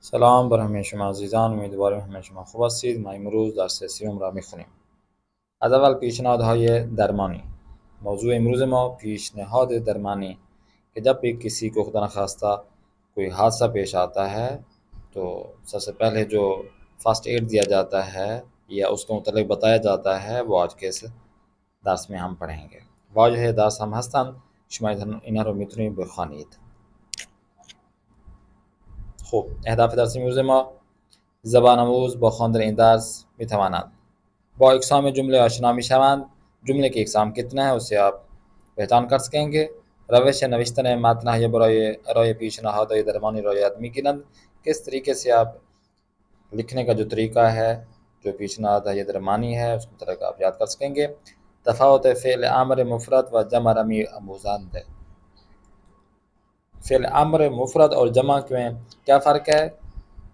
سلام بر همه شما عزیزان، امیدوارم همه شما خوب هستید. ما امروز درس سیوم را میخونیم. از اول پیشنهادهای درمانی. موضوع امروز ما پیشنهاد درمانی کہ جب بھی کسی کو خدا نخواستہ کوئی حادثہ پیش آتا ہے تو سب سے پہلے جو فرسٹ ایڈ دیا جاتا ہے یا اس کے متعلق بتایا جاتا ہے وہ آج کے اس درس میں ہم پڑھیں گه. واجه درس هم هستند. شما اینا رو میتونید بخوانید. خب اهداف درس امروز ما: زبان آموز با خواندن این درس میتواند با اقسام جمله آشنا میشوند. جمله کی اقسام کتنا ہے اسے آپ پہچان کر سکیں گے. روش نوشتن متن یا برای پیشنهادهای درمانی را یاد میگیرند. کس طریقے سے آپ لکھنے کا جو طریقہ ہے جو پیشنهاد یا درمانی ہے اس کو طرح آپ یاد کر سکیں گے. تفاوت فعل امر مفرد و جمع رمی آموزند ہے. فعل امر مفرد اور جمع میں کیا فرق ہے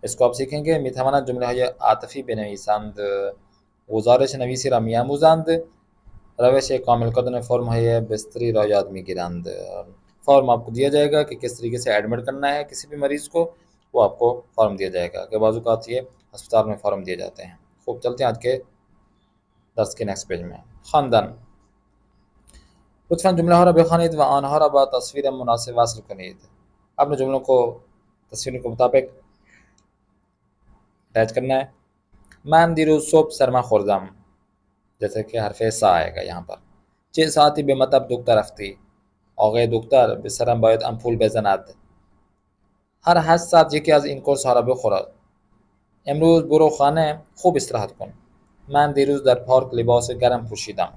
اس کو آپ سیکھیں گے. میتواند جمله های عاطفی بنویسند. گزارش نویسی را میآموزند. روش کامل کردن فرم های بستری را یاد میگیرند. فارم آپ کو دیا جائے گا کہ کس طریقے سے ایڈمٹ کرنا ہے کسی بھی مریض کو، وہ آپ کو فارم دیا جائے گا کہ بعض اوقات یہ ہسپتال میں فارم دیے جاتے ہیں. خوب چلتے ہیں آج کے درس کے نیکسٹ پیج میں. خواندن. لطفاً جمله ها را بخوانید و آنها را با تصویر مناسب وصل کنید. اپنے جملوں کو تصویر کے مطابق اٹیچ کرنا ہے. من دیروز صبح سرما خوردم، جیسے کہ حرف سا آئے گا یہاں پر. چه ساعتی به مطب دکتر رفتی؟ آقای دکتر به سرم باید امپول بزند. هر 8 ساعت یکی از این قرص ها را بخورد. امروز برو خانه خوب استراحت کن. من دیروز در پارک لباس گرم پوشیدم.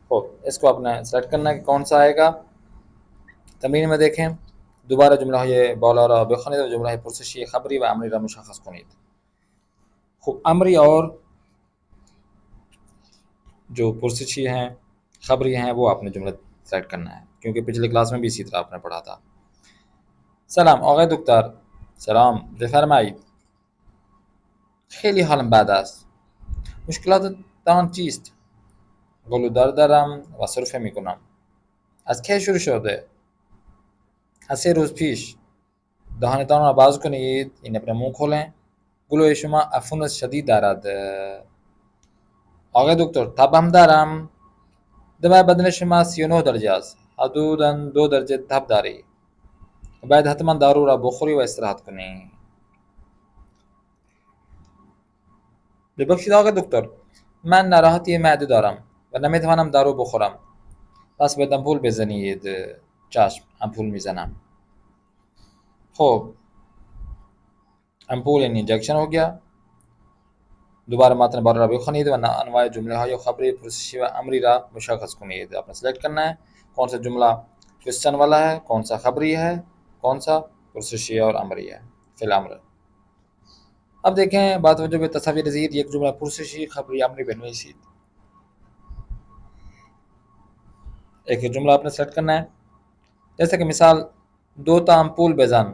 خب اس کو آپ نے سلیکٹ کرنا ہے کہ کون سا آئے گا. تمرین میں دیکھیں. دوباره جمله های بالا را بخوانید و جمله های پرسشی خبری و امری را مشخص کنید. خب امری اور جو پرسشی ہیں خبری ہیں وہ آپ نے جملہ سلیکٹ کرنا ہے کیونکہ پچھلے کلاس میں بھی اسی طرح آپ نے پڑھا تھا. سلام آقای دکتر. سلام، بفرمایید. خیلی حالم بد است. مشکلاتتان چیست؟ گلودار دارم و سرفه میکنم. از کی شروع شده؟ از 3 روز پیش. دهانتان را باز کنید، این اپنے منہ کھولیں. گلوی شما عفونت شدید دارد. آقای دکتر تب هم دارم. دمای بدن شما 39 درجه است. حدوداً 2 درجه تب داری. باید حتما دارو را بخوری و استراحت کنی. ببخشید آقای دکتر، من ناراحتی معده دارم و نمیتوانم دارو بخورم. پس باید امپول بزنید. چشم، امپول میزنم. خب امپول این انجکشن ہو گیا. دوباره متن بالا را بخوانید و انواع جمله های خبری پرسشی و امری را مشخص کنید. آپ نے سلیکٹ کرنا ہے کون سا جملہ کوشچن والا ہے، کون سا خبری ہے، کون سا پرسشی اور امری ہے، فی الامر. اب دیکھیں بات وجہ میں تصاویر زیر یک جملہ پرسشی خبری امری بنویسید. ایک جملہ آپ نے سلیکٹ کرنا ہے جیسے کہ مثال دو تا امپول بزن.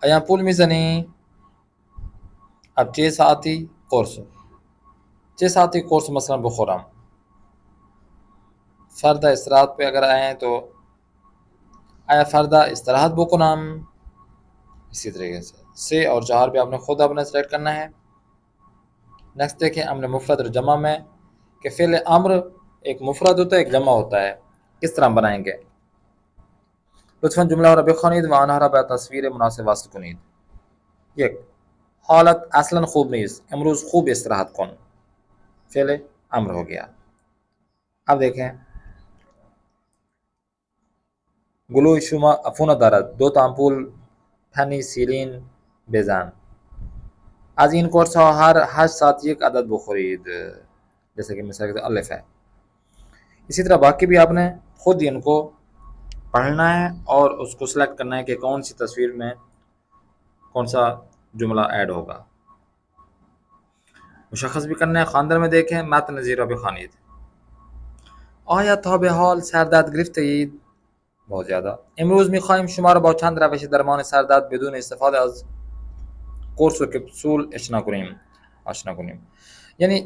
ای امپول میزنی؟ اب 6 ساعتی قرص، 6 ساعتی قرص مثلا بخورم. فردا استراحت پہ اگر آئیں تو آیا فردا استراحت بکنم. اسی طریقے سے اور 4 پہ آپ نے خود اپنا سلیکٹ کرنا ہے. نیکسٹ دیکھیں امر مفرد اور جمع میں کہ فعل امر ایک مفرد ہوتا ہے ایک جمع ہوتا ہے. کس طرح بنائیں گے. لطفاً جملہ را بخوانید و آنها را به تصویر مناسب وصل کنید. یک، حالت اصلا خوب نیست، امروز خوب استراحت کن. فعل امر ہو گیا. اب دیکھیں گلوی شما عفونت دارد، 2 تا امپول پنیسیلین بزن. از این قرص ها هر 8 ساعت یک عدد بخورید. جیسے کہ مثال کے الف ہے. اسی طرح باقی بھی آپ نے خود ہی ان کو پڑھنا ہے اور اس کو سلیکٹ کرنا ہے کہ کون سی تصویر میں کون سا جملہ ایڈ ہوگا. مشخص بھی کرنا ہے. خواندن میں دیکھیں متن زیرا بخوانید. آیا تا به حال سردرد گرفته اید؟ بہت زیادہ. امروز میخواهیم شما را با چند روش درمان سردرد بدون استفاده از قرص و کپسول آشنا کنیم. یعنی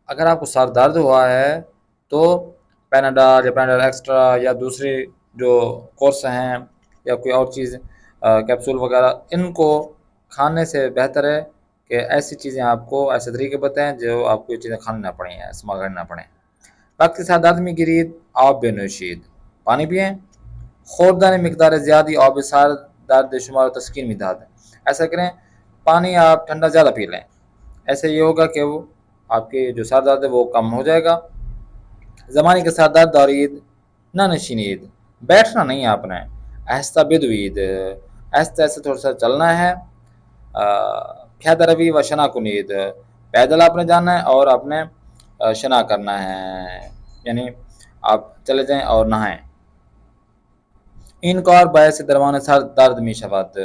اگر آپ کو سر درد ہوا ہے تو پیناڈال یا پیناڈال ایکسٹرا یا دوسری جو قرص ہیں یا کوئی اور چیز کیپسول وغیرہ ان کو کھانے سے بہتر ہے کہ ایسی چیزیں آپ کو ایسے طریقے بتائیں جو آپ کو یہ چیزیں کھانا نہ پڑیں، استعمال کرنا نہ پڑیں۔ وقت کے ساتھ آدمی گرید آب بے نوشید، پانی پئیں، خوردانی مقدار زیادی آب سار درد شمار و تسکین مداد ہے۔ ایسا کریں پانی آپ ٹھنڈا زیادہ پی لیں، ایسے یہ ہوگا کہ وہ آپ کے جو سر درد ہے وہ کم ہو جائے گا۔ زمانے کے ساتھ درد دارید نہ نشینید، بیٹھنا نہیں ہے آپ نے، آہستہ بدوید، آہستہ آہستہ تھوڑا سا چلنا ہے۔ پھید روی و شنا کنید، پیدل آپ نے جانا ہے اور آپ نے شنا کرنا ہے، یعنی آپ چلے جائیں اور نہائیں۔ ان کار باعث درمان سر درد می شود،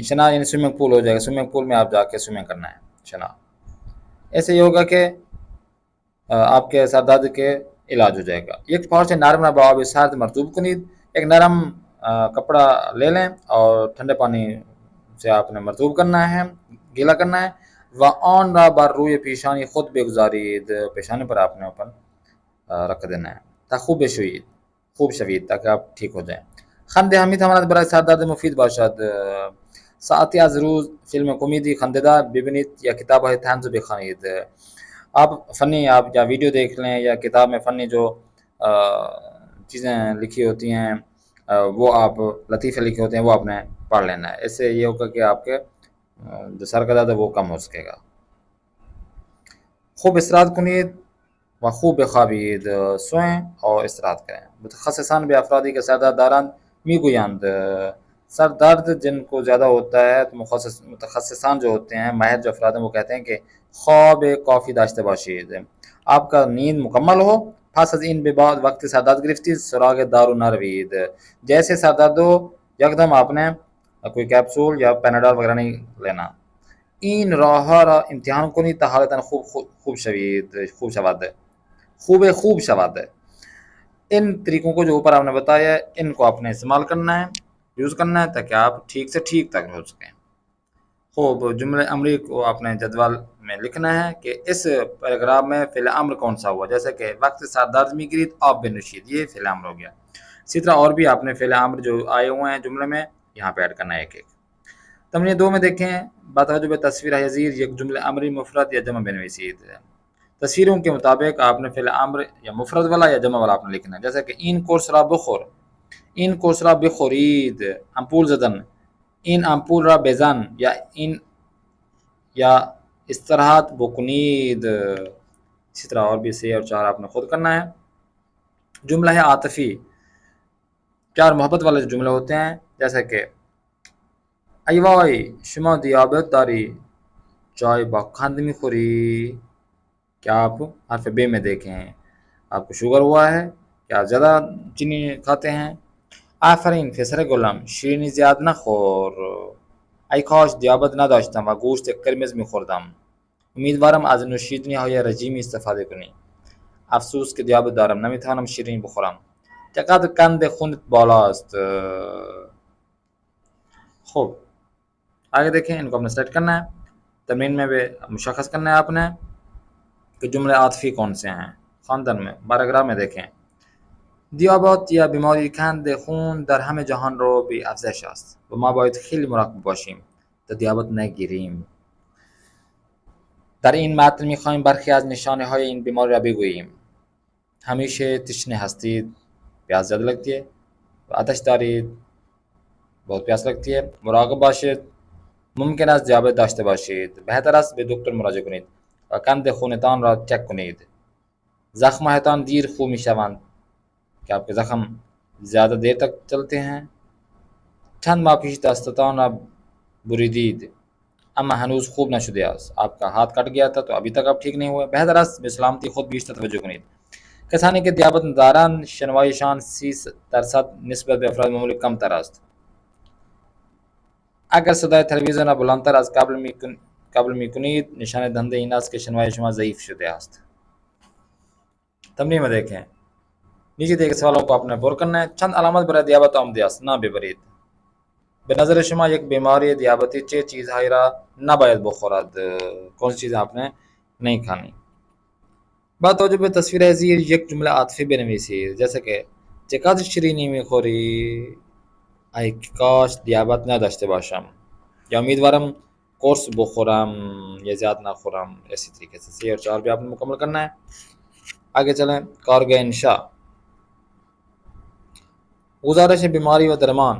شنا یعنی سوئمنگ پول ہو جائے گا، سوئمنگ پول میں آپ جا کے سوئمنگ کرنا ہے شنا۔ ایسے یہ ہوگا کہ آپ کے سر درد کے علاج ہو جائے گا۔ ایک پہنچے نرم باب سرد مرطوب کنید، ایک نرم کپڑا لے لیں اور ٹھنڈے پانی سے آپ نے مرطوب کرنا ہے، گیلا کرنا ہے۔ و آن را بر روی پیشانی خود بگذارید، پیشانی پر آپ نے اوپر رکھ دینا ہے تا خوب شوید، خوب شوید، تاکہ آپ ٹھیک ہو جائیں۔ خند حمید ہمارا برای سر درد مفید باشد، ساعتی از روز فلم کمیدی خنده‌دار ببینید یا کتاب های طنز بخوانید۔ آپ فنی آپ یا ویڈیو دیکھ لیں یا کتاب میں فنی جو چیزیں لکھی ہوتی ہیں وہ آپ لطیفے لکھے ہوتے ہیں وہ آپ نے پڑھ لینا ہے، اس سے یہ ہوگا کہ آپ کے جو سر کا درد ہے وہ کم ہو سکے گا۔ خوب استراحت کنید و خوب بخوابید، سوئیں اور استراحت کریں۔ متخصصان به افرادی که سر درد دارند میگویند، سر درد جن کو زیادہ ہوتا ہے تو متخصصان جو ہوتے ہیں، ماہر جو افراد ہیں، وہ کہتے ہیں کہ خواب کافی داشته باشید، آپ کا نیند مکمل ہو۔ پس از این به بعد وقتی سر درد گرفتید سراغ دارو نہ روید، جیسے سر درد ہو یکدم آپ نے کوئی کیپسول یا پیناڈول وغیرہ نہیں لینا۔ این راہا را امتحان کنید تا حالتاً خوب شوید، خوب شود۔ ان طریقوں کو جو اوپر آپ نے بتایا ہے ان کو آپ نے استعمال کرنا ہے، یوز کرنا ہے تاکہ آپ ٹھیک سے ٹھیک تک ہو سکیں۔ خوب جملہ امری کو آپ نے جدول میں لکھنا ہے کہ اس پیراگراف میں فعل امر کون سا ہوا، جیسے کہ وقت سر درد می گرید آب بنوشید، یہ فعل امر ہو گیا۔ اسی طرح اور بھی آپ نے فعل امر جو آئے ہوئے ہیں جملے میں یہاں پہ ایڈ کرنا ہے ایک ایک۔ تمرین 2 میں دیکھیں، بتوجہ تصویر حضیر یک جملہ امری مفرد یا جمع بنویسید۔ تصویروں کے مطابق آپ نے فعل امر یا مفرد والا یا جمع والا آپ نے لکھنا ہے، جیسے کہ این قرص را بخور، این قرص را بخورید، امپول زدن، این امپول را بزن، یا استراحت بکنید۔ اسی طرح اور بھی 3 اور 4 آپ نے خود کرنا ہے۔ جملہ ہے عاطفی، 4 محبت والے جملے ہوتے ہیں، جیسے کہ ای وای شما دیابت داری، چائے با قند میخوری، کیا آپ حرف بے میں دیکھیں آپ کو شوگر ہوا ہے، کیا آپ زیادہ چینی کھاتے ہیں۔ آفرین پسر گلم، شیرینی زیاد نخور، ای کاش دیابت نداشتم و گوشت قرمز میخوردم، امیدوارم از نوشیدنی های رژیمی استفاده کنی، افسوس که دیابت دارم نمیتوانم شیرینی بخورم، چقدر قند خونت بالاست۔ خوب آگے دیکھیں، ان کو اپنے سیٹ کرنا ہے۔ تمرین میں بھی مشخص کرنا ہے آپ نے کہ جملے عاطفی کون سے ہیں۔ خواندن میں پیراگراف میں دیکھیں، دیابت یا بیماری قند خون در همه جهان رو بی افزایش است و ما باید خیلی مراقب باشیم تا دیابت نگیریم. در این متن میخوایم برخی از نشانه های این بیماری را بگوییم. همیشه تشنه هستید، پیاس زیادہ لگتی ہے، آتش دارید، بہت پیاس لگتی ہے، مراقب باشید، ممکن است دیابت داشته باشید، بهتر است به دکتر مراجعه کنید و قند خونتان را چک کنید. زخمهایتان دیر خوب میشوند، کہ آپ کے زخم زیادہ دیر تک چلتے ہیں. چند ماه پیش دستتان را بریدید اما هنوز خوب نشده است، آپ کا ہاتھ کٹ گیا تھا تو ابھی تک آپ ٹھیک نہیں ہوئے، بہتر است به سلامتی خود بیشتر توجه کنید. کسانی که دیابت دارند شنوایشان 30% نسبت به افراد معمولی کمتر است. اگر صدای تلویزیون را بلندتر از قبل میکنید نشانه دهنده این است که شنوای شما ضعیف شده است. تمرین میں دیکھیں، نیچے دیکھے سوالوں کو آپ نے پر کرنا ہے۔ چند علامت برای دیابت آمده است، نہ ببرید. به نظر شما یک بیماری دیابتی چه چیزهایی را نباید بخورد، کون سی چیزیں آپ نے نہیں کھانی. با توجه به تصویر زیر یک جمله عاطفی بنویسید، جیسے کہ چقدر شیرینی میخوری، ای کاش دیابت نداشته باشم یا امیدوارم قرص بخورم یا زیاد نخورم. اسی طریقے سے 3 اور 4 بھی آپ نے مکمل کرنا ہے. آگے چلیں. کارگہ انشاء، گزارش بیماری و درمان،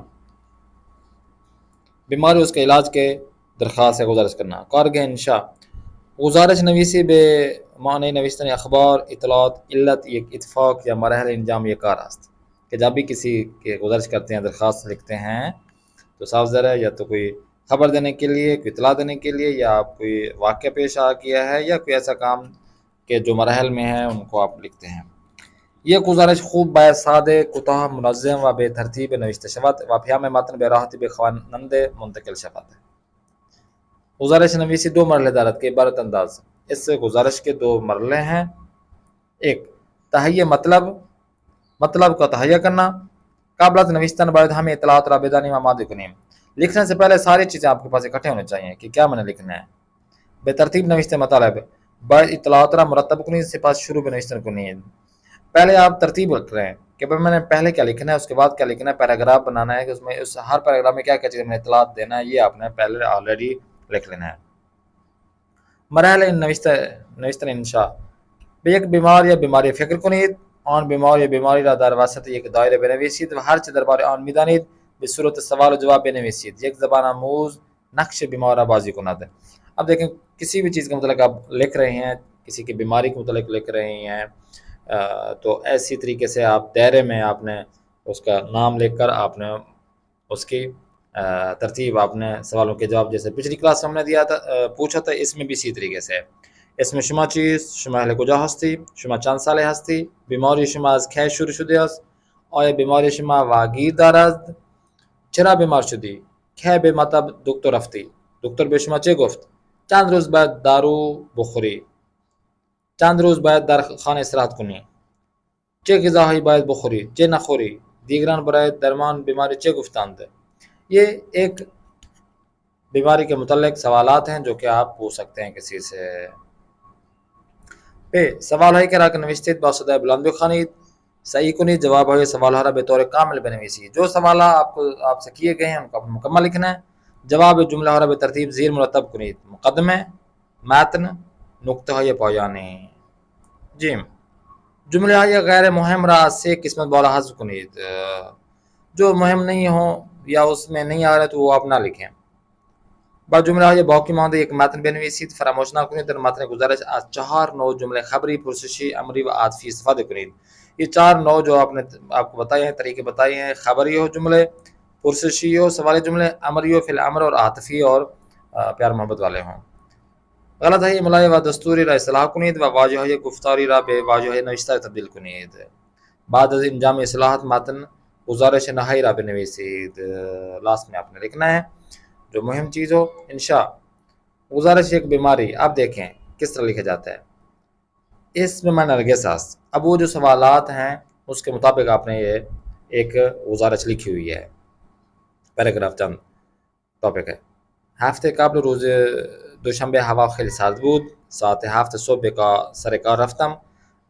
بیماری اس کے علاج کے درخواست ہے گزارش کرنا. کارگہ انشاء، گزارش نویسی به معنی نوشتن اخبار، اطلاعات، علت، یک اتفاق یا مراحل انجام یہ کار است کہ جب بھی کسی کے گزارش کرتے ہیں، درخواست لکھتے ہیں تو صاف ظاہر ہے یا تو کوئی خبر دینے کے لیے، کوئی اطلاع دینے کے لیے، یا آپ کوئی واقعہ پیش آ کیا ہے یا کوئی ایسا کام کہ جو مراحل میں ہے ان کو آپ لکھتے ہیں. یہ گزارش خوب باید ساده، کوتاه، منظم و به ترتیب نوشته شود و پیام متن به راحتی به خواننده منتقل شود. گزارش نویسی 2 مرحلے دارد کے عبارت انداز. اس گزارش کے 2 مرحلے ہیں. ایک، تہیہ مطلب کا تہیہ کرنا. قبل از نوشتن باید ہمیں اطلاعات را بدانیم و آماده کنیم. لکھنے سے پہلے ساری چیزیں آپ کے پاس اکٹھے ہونے چاہیے کہ کیا میں نے لکھنا ہے. بے ترتیب نوشتے مطالب، باید اطلاعات را مرتب کنید، سپس شروع به نوشتن کنید. پہلے آپ ترتیب رکھ رہے ہیں کہ میں نے پہلے کیا لکھنا ہے، اس کے بعد کیا لکھنا ہے، پیراگراف بنانا ہے کہ اس میں اس ہر پیراگراف میں کیا کیا چیزیں میں نے اطلاعات دینا ہے، یہ آپ نے پہلے آلریڈی لکھ لینا ہے. مراحل نوشتن انشاء، یک بیمار یا بیماری فکر کنید، آن بیمار یا بیماری را در وسط یک دایره بنویسید و هرچه درباره آن میدانید به صورت سوال و جواب بنویسید. یک زبان آموز نقش بیمار را بازی کند. اب دیکھیں کسی بھی چیز کے متعلق آپ لکھ رہے ہیں، کسی کی بیماری کے متعلق لکھ رہے ہیں، تو ایسی طریقے سے آپ دائرے میں آپ نے اس کا نام لکھ کر آپ نے اس کی ترتیب، آپ نے سوالوں کے جواب جیسے پچھلی کلاس ہم نے دیا تھا پوچھا تھا، اس میں بھی اسی طریقے سے ہے. اسم شما چیست؟ شما اهل کجا هستی؟ شما چند ساله هستی؟ بیماری شما از کی شروع شده است؟ آیا بیماری شما واگیر دارد؟ چرا بیمار شدی؟ کی به مطب دکتر رفتی؟ دکتر به شما چه گفت؟ چند روز باید دارو بخوری؟ چند روز باید در خانه استراحت کنی؟ چه غذاهایی باید بخوری؟ چه نخوری؟ دیگران برای درمان بیماری چه گفتند؟ یہ ایک بیماری کے متعلق سوالات ہیں جو کہ آپ پوچھ سکتے ہیں کسی سے. سوال های که را که نوشتید با صدای بلند بخوانید، صحیح کنید، جواب های سوال ها را به طور کامل بنویسید. جو سوال آپ سے کیے گئے ہیں ان کو مکمل لکھنا ہے. جواب جمله ها را به ترتیب زیر مرتب کنید: مقدمه، متن، نکته های پایانی. جیم، جمله های غیر مهم را از 3 قسمت بالا حذف کنید. جو مهم نہیں ہوں یا اس میں نہیں آ رہا تو وہ آپ نہ لکھیں. با جمله های باقی مانده یک متن بنویسید. فراموش نکنید در متن گزارش از 4 نوع جمله خبری، پرسشی، امری و عاطفی استفاده کنید. یہ 4 نوع جو آپ کو بتائے ہیں، طریقے بتائے ہیں: خبری ہو جملے، پرسشی ہو سوالی جملے، امری ہو فی الامر، اور عاطفی اور پیار محبت والے ہوں. غلط ہے ملای و دستوری را اصلاح کنید و واژه های گفتاری را به واژه های نوشته تبدیل کنید. بعد از انجام اصلاحات متن گزارش نهایی را بنویسید. لاسٹ میں آپ نے لکھنا ہے جو مہم چیز ہو. انشاء، گزارش ایک بیماری. اب دیکھیں کس طرح لکھا جاتا ہے. اس میں نرگس است. اب وہ جو سوالات ہیں اس کے مطابق آپ نے یہ ایک گزارش لکھی ہوئی ہے. پیراگراف چند ٹاپک ہے. هفته قبل روز دوشنبه هوا خیلی سرد بود. ساعت 7 صبح سر کار رفتم.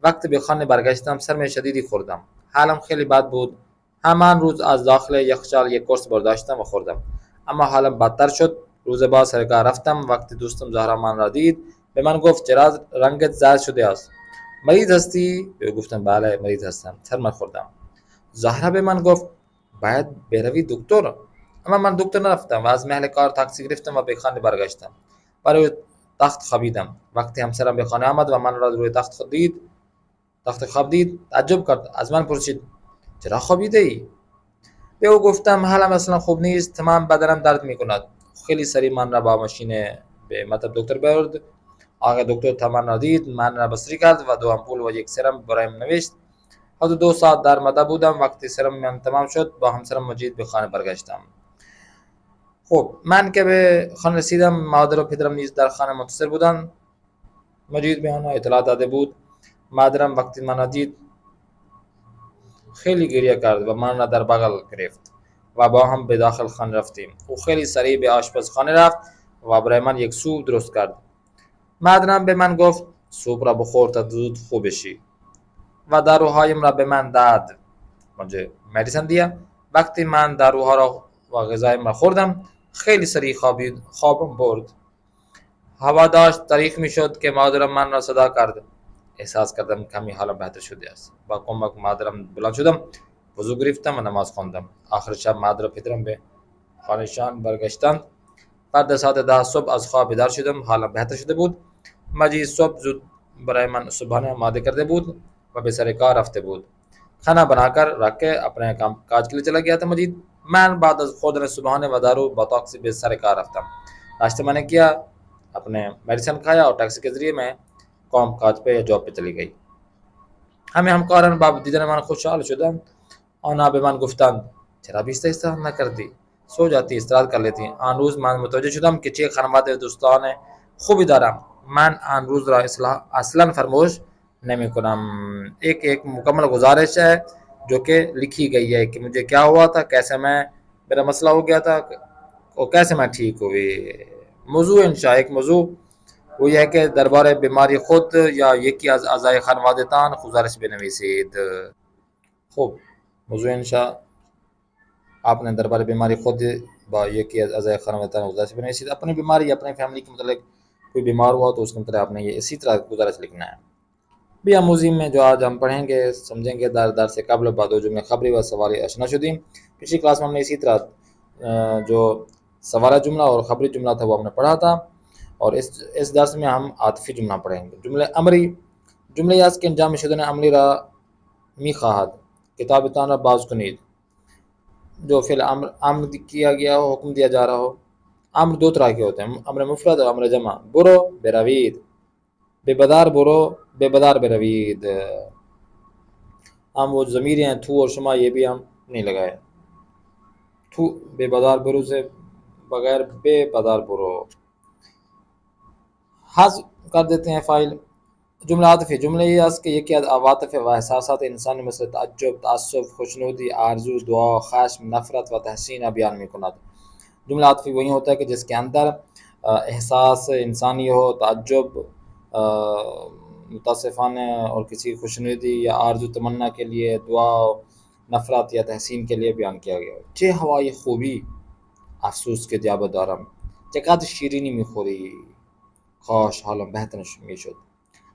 وقتی به خانه برگشتم سرم شدیدی خوردم. حالم خیلی بد بود. همان روز از داخل یخچال یک قرص برداشتم و خوردم، اما حالم بدتر شد. روز بعد سر کار رفتم. وقتی دوستم زهرا من را دید به من گفت چرا رنگت زرد شده است؟ مریض هستی؟ به گفتم بله مریض هستم، سرم خوردم. زهرا به من گفت باید بروی دکتر، اما من دکتر نرفتم و از محل کار تاکسی گرفتم و به خانه برگشتم. برای تخت خوابیدم. وقتی همسرم به خانه آمد و من را روی تخت خواب دید تعجب کرد. از من پرسید چرا خوابیده ای؟ به او گفتم حالم اصلا خوب نیست، تمام بدنم درد میکند. خیلی سریع من را با ماشین به مطب دکتر برد. آقا دکتر تا من را دید من را بستری کرد و 2 آمپول و یک سرم برایم نوشت. حدود 2 ساعت در مطب بودم. وقتی سرم من تمام شد با همسرم مجید به خانه برگشتم. خب من که به خانه رسیدم مادر و پدرم نیز در خانه منتظر بودند. مجید به آنها اطلاع داده بود. مادرم وقتی من را دید خیلی گریه کرد و من را در بغل گرفت و با هم به داخل خانه رفتیم. او خیلی سریع به آشپزخانه رفت و برای من یک سوپ درست کرد. مادرم به من گفت سوپ را بخور تا زود خوب بشی و داروهایم را به من داد. مجھے میڈیسن دیا وقتی من داروها را و غذایم را خوردم خیلی سریع خوابم برد. هوا داشت تاریک میشد که مادرم من را صدا کرد. احساس کردم کمی حالم بهتر شده است. با کمک مادرم بلند شدم، وضو گرفتم و نماز خواندم. آخر شب مادر و پدرم به خانهشان برگشتند. بعد ساعت 10 صبح از خواب بیدار شدم. حالم بهتر شده بود. مجید صبح زود برای من صبحانه آماده کرده بود و به سر کار رفته بود. کھانا بنا کر رکھ کے اپنے کام کاج کے لیے چلا گیا تھا مجید. من بعد از خوردن صبحانه و دارو با ٹیکسی به سر کار رفتم. ناشتہ میں نے کیا، اپنے میڈیسن کھایا اور ٹیکسی کے ذریعے میں کام کاج پہ یا جاب پہ چلی گئی. همکاران با دیدن من خوشحال شدند. آنها به من گفتند چرا بیشتر استراحت نکردی؟ سو جاتی، استراحت کر لیتی. آن روز من متوجه شدم که چه خانواده دوستان خوبی دارم. من آن روز را اصلا فراموش نمی کنم. ایک مکمل گزارش ہے جو کہ لکھی گئی ہے کہ مجھے کیا ہوا تھا، کیسے میرا مسئلہ ہو گیا تھا اور کیسے میں ٹھیک ہوئی. موضوع انشاء ایک موضوع وہ یہ ہے کہ درباره بیماری خود یا یکی از اعضای خانواده‌تان گزارش بنویسید. خب موضوع انشاء آپ نے درباره بیماری خود با یکی از اعضای خانواده‌تان گزارش بنویسید. اپنی بیماری یا اپنے فیملی کے متعلق کوئی بیمار ہوا تو اس کے متعلق آپ نے یہ اسی طرح گزارش لکھنا ہے. بھی آموزی میں جو آج ہم پڑھیں گے سمجھیں گے دار سے قبل بعد جملے خبری و سوالی اشنا شدیم. پچھلی کلاس میں ہم نے اسی طرح جو سوالہ جملہ اور خبری جملہ تھا وہ ہم نے پڑھا تھا، اور اس درس میں ہم عاطفی جملہ پڑھیں گے. جملے امری، جملے یاز کے انجام شدن عملی را می خواہد کتابتان را باز کنید. جو فعل امر کیا گیا ہو، حکم دیا جا رہا ہو. امر دو طرح کے ہوتے ہیں، امر مفرد اور امر جمع. برو بروید، بے بدار برو بے بدار بروید. ہم وہ ضمیر ہیں تو اور شما یہ بھی ہم نہیں لگائے. تو بے بدار برو سے بغیر بے بدار برو حذف کر دیتے ہیں فائل. جملہ عاطفی، جملے یہ اس کہ یکی از عواطف و احساسات انسانی مثل تعجب، تعصب، خوشنودی، آرزو، دعا، خشم، نفرت و تحسین بیان میکند. جملہ عاطفی وہی ہوتا ہے کہ جس کے اندر احساس انسانی ہو، تعجب، متاسفانہ اور کسی خوشنودی یا آرزو تمنا کے لیے، دعا، نفرت یا تحسین کے لیے بیان کیا گیا. چه هوای خوبی افسوس که دیابت دارم، چقدر شیرینی میخوری، کاش حالم بهتر میشد،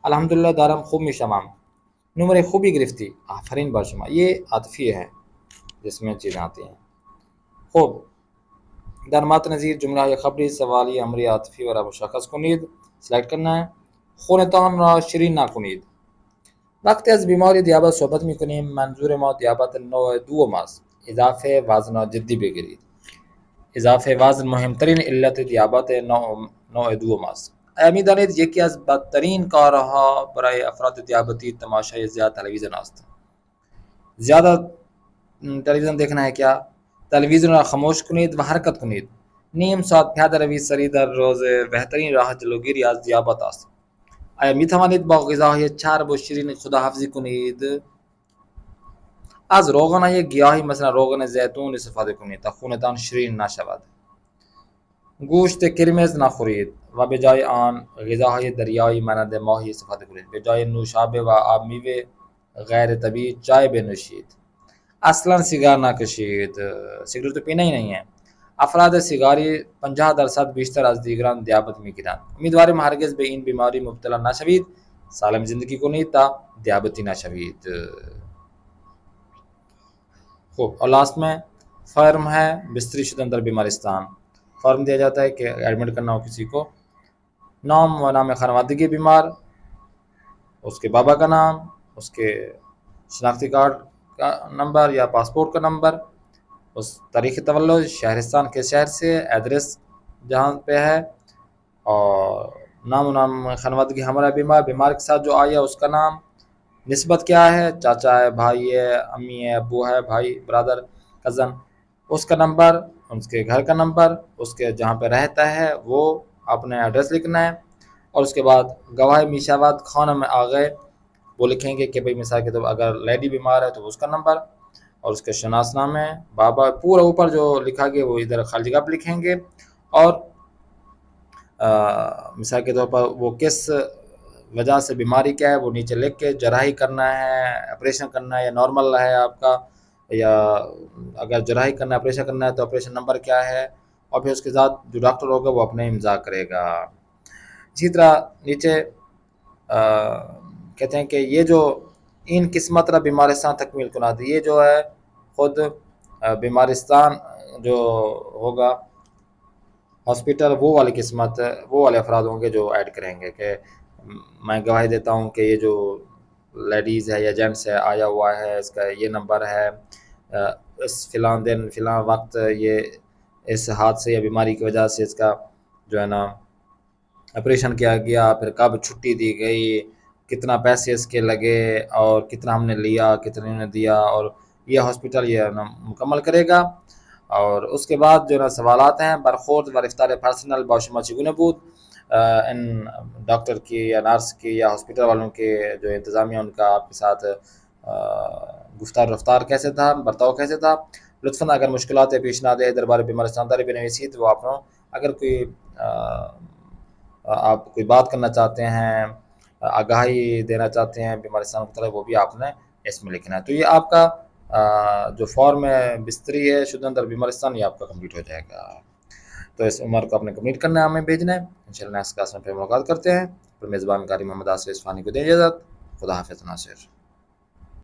الحمدلله دارم خوب میشوم، نمره خوبی گرفتی، آفرین بر شما. یہ عاطفی ہے جس میں چیزیں آتی ہیں. خوب در مات نظیر جملہ خبری، سوالی، امری، عاطفی و مشخص کنید. سلیکٹ کرنا ہے. خونتان را شیرین نکنید. وقتی از بیماری دیابت صحبت میکنیم منظور ما دیابت نوع دوم است. اضافه وزن را جدی بگیرید. اضافه وزن مهمترین علت دیابت نوع دوم است. آیا می‌دانید یکی از بدترین کارها برای افراد دیابتی تماشای زیاد تلویزیون است؟ زیادہ تلویزیون دیکھنا ہے کیا؟ تلویزیون را خاموش کنید و حرکت کنید. نیم ساعت پیاده روی سری در روز بهترین راه جلوگیری از دیابت است. آیا می‌توانید با غذاهای چرب و شیرین خداحافظی کنید؟ از روغنهای گیاهی مثلا روغن زیتون استفاده کنید تا خونتان شیرین نشود. گوشت قرمز نخورید و به جای آن غذاهای دریایی مانند ماهی استفاده کنید. به جای نوشابه و آب میوه غیر طبیعی چای بنوشید. اصلا سیگار نکشید. سیگریٹ تو پینا ہی نہیں ہے. افراد سیگاری 50% بیشتر از دیگران دیابت میگیرند. امیدواریم هرگز به این بیماری مبتلا نشوید. سالم زندگی کنید تا دیابتی نشوید. خوب، اور لاسٹ میں فرم ہے بستری شدن در بیمارستان. فارم دیا جاتا ہے کہ ایڈمٹ کرنا ہو کسی کو. نام و نام خانوادگی بیمار، اس کے بابا کا نام، اس کے شناختی کارڈ کا نمبر یا پاسپورٹ کا نمبر، اس تاریخ تولد، شہرستان کے شہر سے، ایڈریس جہاں پہ ہے، اور نام و نام خانوادگی ہمارا بیمار کے ساتھ جو آیا اس کا نام، نسبت کیا ہے، چاچا ہے، بھائی ہے، امی ہے، ابو ہے، بھائی، برادر، کزن، اس کا نمبر، اس کے گھر کا نمبر، اس کے جہاں پہ رہتا ہے وہ اپنے ایڈریس لکھنا ہے. اور اس کے بعد گواہ میشاوات خانہ میں آگئے وہ لکھیں گے کہ بھئی مثال کے طور اگر لیڈی بیمار ہے تو اس کا نمبر اور اس کے شناس نامے، بابا، پورا اوپر جو لکھا گیا وہ ادھر خالی جگہ پہ لکھیں گے. اور مثال کے طور پر وہ کس وجہ سے بیماری کیا ہے وہ نیچے لکھ کے، جراحی کرنا ہے، آپریشن کرنا ہے یا نارمل ہے آپ کا یا اگر جراحی کرنا ہے آپریشن کرنا ہے تو آپریشن نمبر کیا ہے، اور پھر اس کے ساتھ جو ڈاکٹر ہوگا وہ اپنے امضا کرے گا۔ اسی طرح نیچے کہتے ہیں کہ یہ جو ان قسمت را بیمارستان تکمیل کنات، یہ جو ہے خود بیمارستان جو ہوگا ہاسپٹل، وہ والی قسمت وہ والے افراد ہوں گے جو ایڈ کریں گے کہ میں گواہی دیتا ہوں کہ یہ جو لیڈیز ہے یا جینٹس ہے آیا ہوا ہے، اس کا یہ نمبر ہے، اس فلاں دن فلاں وقت یہ اس حادثے یا بیماری کی وجہ سے اس کا جو ہے نا آپریشن کیا گیا، پھر کب چھٹی دی گئی، کتنا پیسے اس کے لگے، اور کتنا ہم نے لیا، کتنے نے دیا، اور یہ ہاسپٹل یہ مکمل کرے گا۔ اور اس کے بعد جو نا سوالات ہیں برخورد و رفتار پرسنل باشما چگونه بود، ان ڈاکٹر کی یا نرس کی یا ہاسپٹل والوں کے جو انتظامیہ ان کا آپ کے ساتھ گفتار رفتار کیسے تھا، برتاؤ کیسے تھا۔ لطفاً اگر مشکلات پیش نہ دے دربار بیمارستان داری بنویسید وہ آپ اگر کوئی آپ کوئی بات کرنا چاہتے ہیں، آگاہی دینا چاہتے ہیں بیمارستان مختلف، وہ بھی آپ نے اس میں لکھنا ہے۔ تو یہ آپ کا جو فارم ہے بستری ہے شدہ در بیمارستان، یہ آپ کا کمپلیٹ ہو جائے گا۔ تو اس عمر کو آپ نے کمپلیٹ کرنا ہے، ہمیں بھیجنا ہے۔ انشاءاللہ نیکسٹ کلاس میں پھر ملاقات کرتے ہیں۔ پھر میزبان قاری محمد آصف اصفہانی کو دیں اجازت۔ خدا حافظ ناصر۔